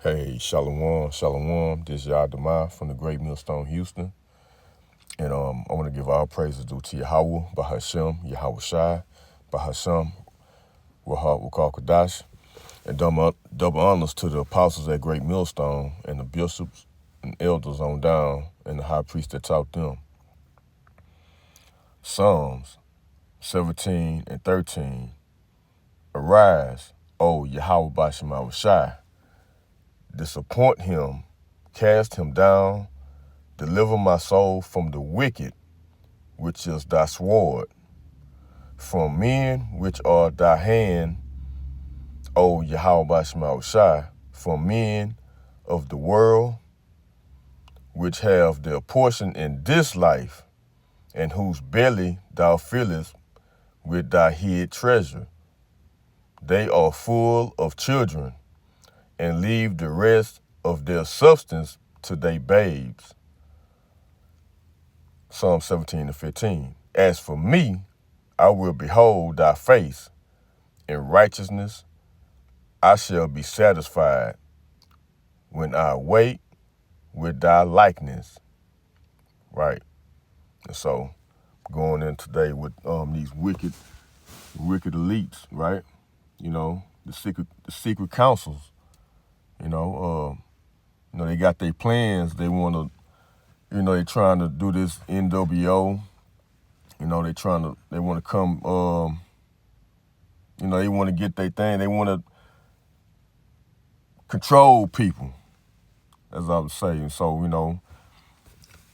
Hey, Shalom, Shalom. This is Yahadamah from the Great Millstone, Houston. And I want to give all praises due to Yahweh, Bahashem, Yahweh Shai, Bahashem, Wahab Wakal Kadash, and double honors to the apostles at Great Millstone and the bishops and elders on down and the high priest that taught them. Psalms 17 and 13. Arise, O Yahweh Bashem Shai. Disappoint him, cast him down, deliver my soul from the wicked, which is thy sword, from men which are thy hand, O Yahweh Shai, from men of the world, which have their portion in this life, and whose belly thou fillest with thy hid treasure. They are full of children, and leave the rest of their substance to their babes. Psalm 17 and 15. As for me, I will behold thy face. In righteousness I shall be satisfied when I wait with thy likeness. Right. And so going in today with these wicked elites, right? You know, the secret councils. They got their plans. They want to, they trying to do this NWO. They want to come, they want to get their thing. They want to control people, as I was saying. So,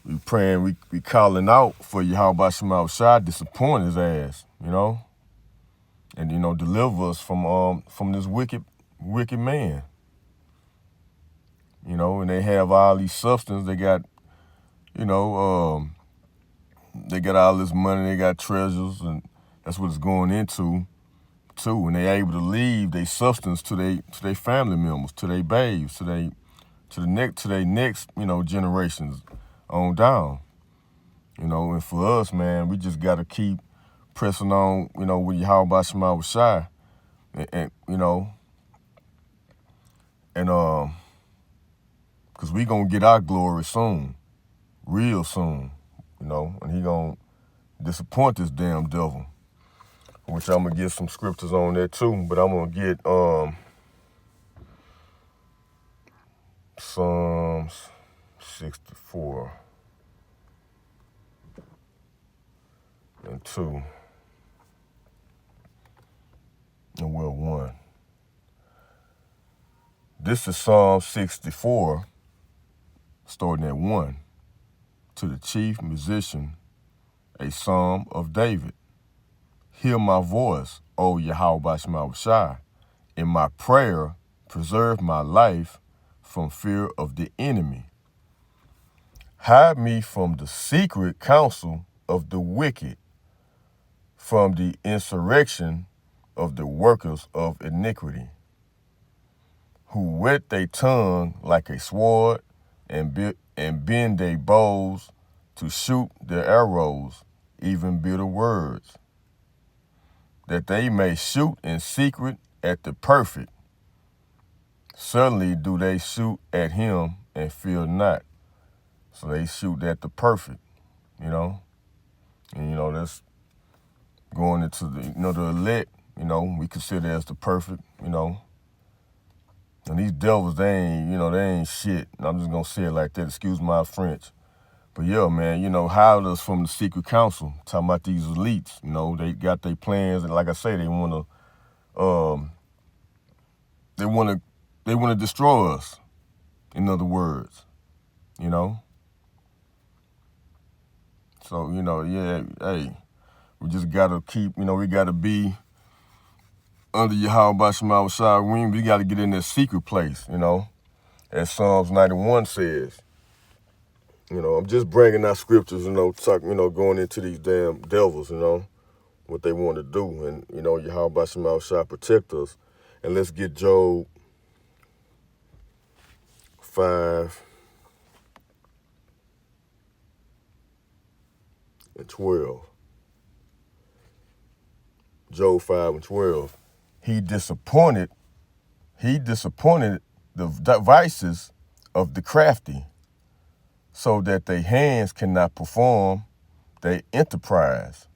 we praying, we calling out for Yahweh Shema Shai, disappoint his ass, and, deliver us from this wicked man. And they have all these substance. They got, they got all this money, they got treasures, and that's what it's going into, too. And they able to leave their substance to their family members, to their babes, to their next, generations on down. And for us, man, we just got to keep pressing on, with Yahweh Shema Shai, and because we going to get our glory soon, real soon, and he going to disappoint this damn devil, which I'm going to get some scriptures on there too, but I'm going to get Psalms 64 and 2, and 1. This is Psalm 64, starting at 1, to the chief musician, a psalm of David. Hear my voice, O Yahweh Shema Shai. In my prayer, preserve my life from fear of the enemy. Hide me from the secret counsel of the wicked, from the insurrection of the workers of iniquity, who whet their tongue like a sword and bend their bows to shoot their arrows, even bitter words, that they may shoot in secret at the perfect. Suddenly do they shoot at him and fear not. So they shoot at the perfect, And, that's going into the, the elect, we consider as the perfect, And these devils, they ain't shit. And I'm just going to say it like that. Excuse my French. But yeah, man, hide us from the secret council. Talking about these elites, they got their plans. And like I say, they want to destroy us. In other words, So, hey, we just got to keep, we got to be under Yahweh Shema Shai. We got to get in that secret place, as Psalms 91 says. I'm just bringing out scriptures, going into these damn devils, what they want to do. And, Yahweh Shema Shai protect us. And let's get Job 5 and 12. Job 5 and 12. He disappointed the devices of the crafty, so that their hands cannot perform their enterprise.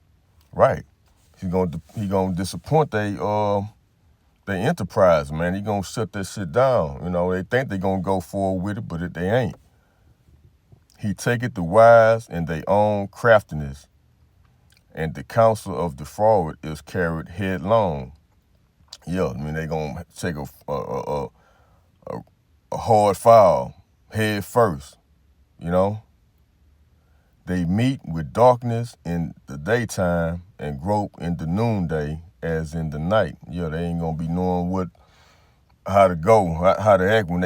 Right. He gonna disappoint they enterprise, man. He gonna shut that shit down. You know, they think they gonna go forward with it, but they ain't. He taketh the wise in their own craftiness, and the counsel of the forward is carried headlong. Yeah, I mean, they gonna take a hard foul head first, you know. They meet with darkness in the daytime and grope in the noonday as in the night. Yeah, they ain't gonna be knowing how to go, how to act when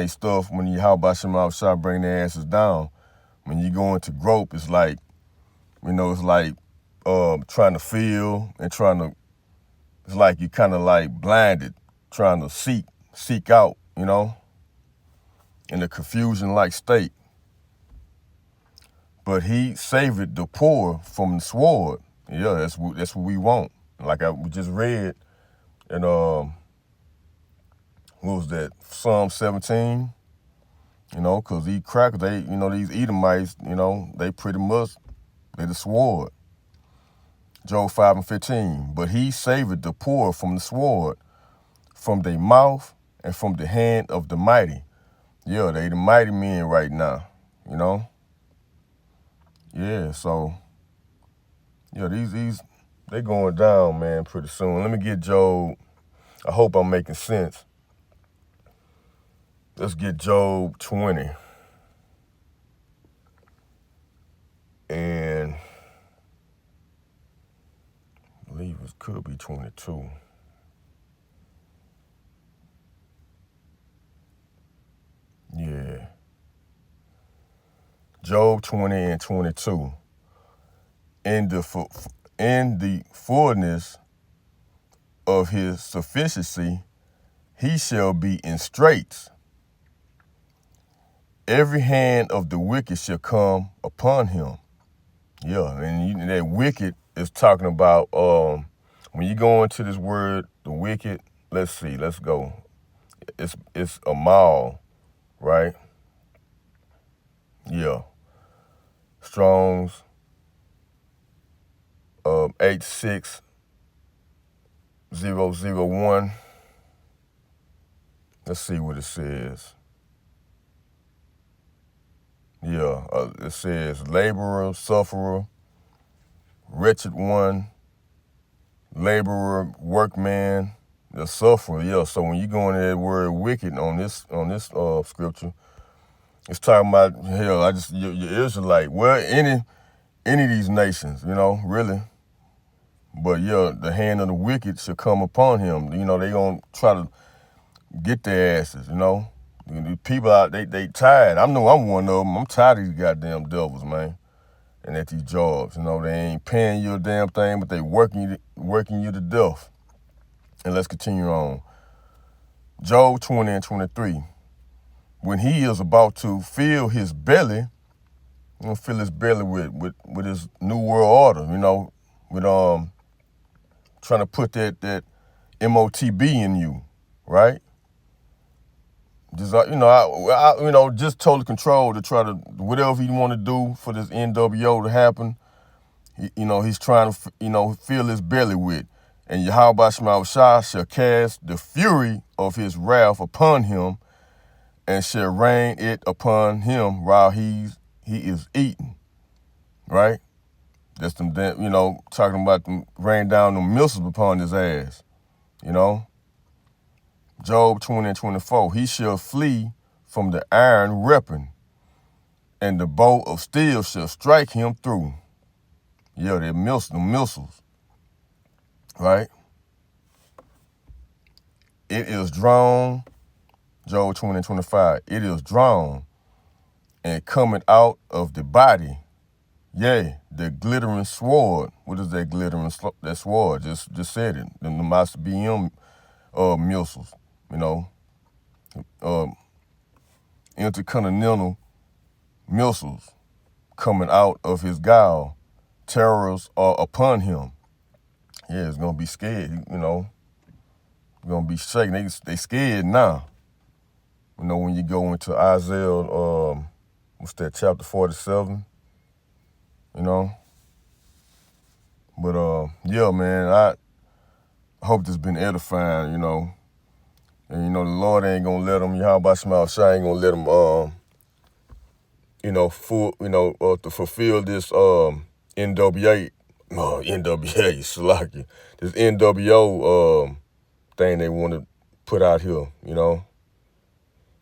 you how about some outside bring their asses down. When you go into grope, it's like, it's like trying to feel and it's like you kind of like blinded, trying to seek out, in a confusion-like state. But he saved the poor from the sword. Yeah, that's what we want. Like we just read in, what was that, Psalm 17, because these crackers, these Edomites, they pretty much, they the sword. Job 5:15, but he saved the poor from the sword, from their mouth and from the hand of the mighty. Yeah, they the mighty men right now, Yeah, so, yeah, these they going down, man, pretty soon. Let me get Job. I hope I'm making sense. Let's get Job 20. And I believe it could be 22. Yeah. Job 20 and 22. In the fullness of his sufficiency, he shall be in straits. Every hand of the wicked shall come upon him. Yeah, and that wicked is talking about, when you go into this word, the wicked, let's go. It's a mall, right? Yeah. Strong's 86001. Let's see what it says. Yeah, it says laborer, sufferer, wretched one, laborer, workman, the sufferer. Yeah, so when you go into that word wicked on this scripture, it's talking about, hell, your Israelite. Well, any of these nations, really. But yeah, the hand of the wicked shall come upon him. They gonna try to get their asses, The people out, they tired. I know I'm one of them. I'm tired of these goddamn devils, man. And at these jobs, they ain't paying you a damn thing, but they working you to death. And let's continue on. Job 20 and 23. When he is about to fill his belly, fill his belly with his new world order, with trying to put that MOTB in you, right? Just just total control to try to whatever he want to do for this NWO to happen. He's trying to fill his belly with, and Yahweh Shah shall cast the fury of his wrath upon him, and shall rain it upon him while he is eating. Right? That's them, talking about them rain down them missiles upon his ass. Job 20 and 24. He shall flee from the iron weapon, and the bow of steel shall strike him through. Yeah, they're missiles. Right? It is drawn, Job 20 and 25. It is drawn and coming out of the body. Yea, the glittering sword. What is that glittering that sword? Just said it. The Master BM missiles, intercontinental missiles coming out of his guile. Terrors are upon him. Yeah, it's gonna be scared. Gonna be shaking. They scared now. You know, when you go into Isaiah, what's that, chapter 47, you know? But, yeah, man, I hope this been edifying, you know. And, you know, the Lord ain't going to let them, Yahweh Shema Shai ain't going to let them, you know, to fulfill this NWA, Salaki, this NWO thing they want to put out here, you know,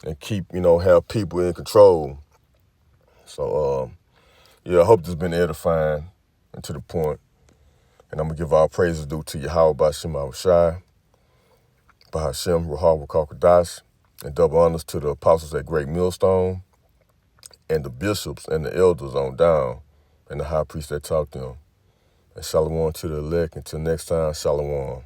and keep, you know, have people in control. So, yeah, I hope this has been edifying and to the point. And I'm going to give all praises due to Yahweh Bashim Shai, Bahashem, Rahab Wakakadash, and double honors to the apostles at Great Millstone, and the bishops and the elders on down, and the high priest that taught them. And shalom to the elect. Until next time, shalom.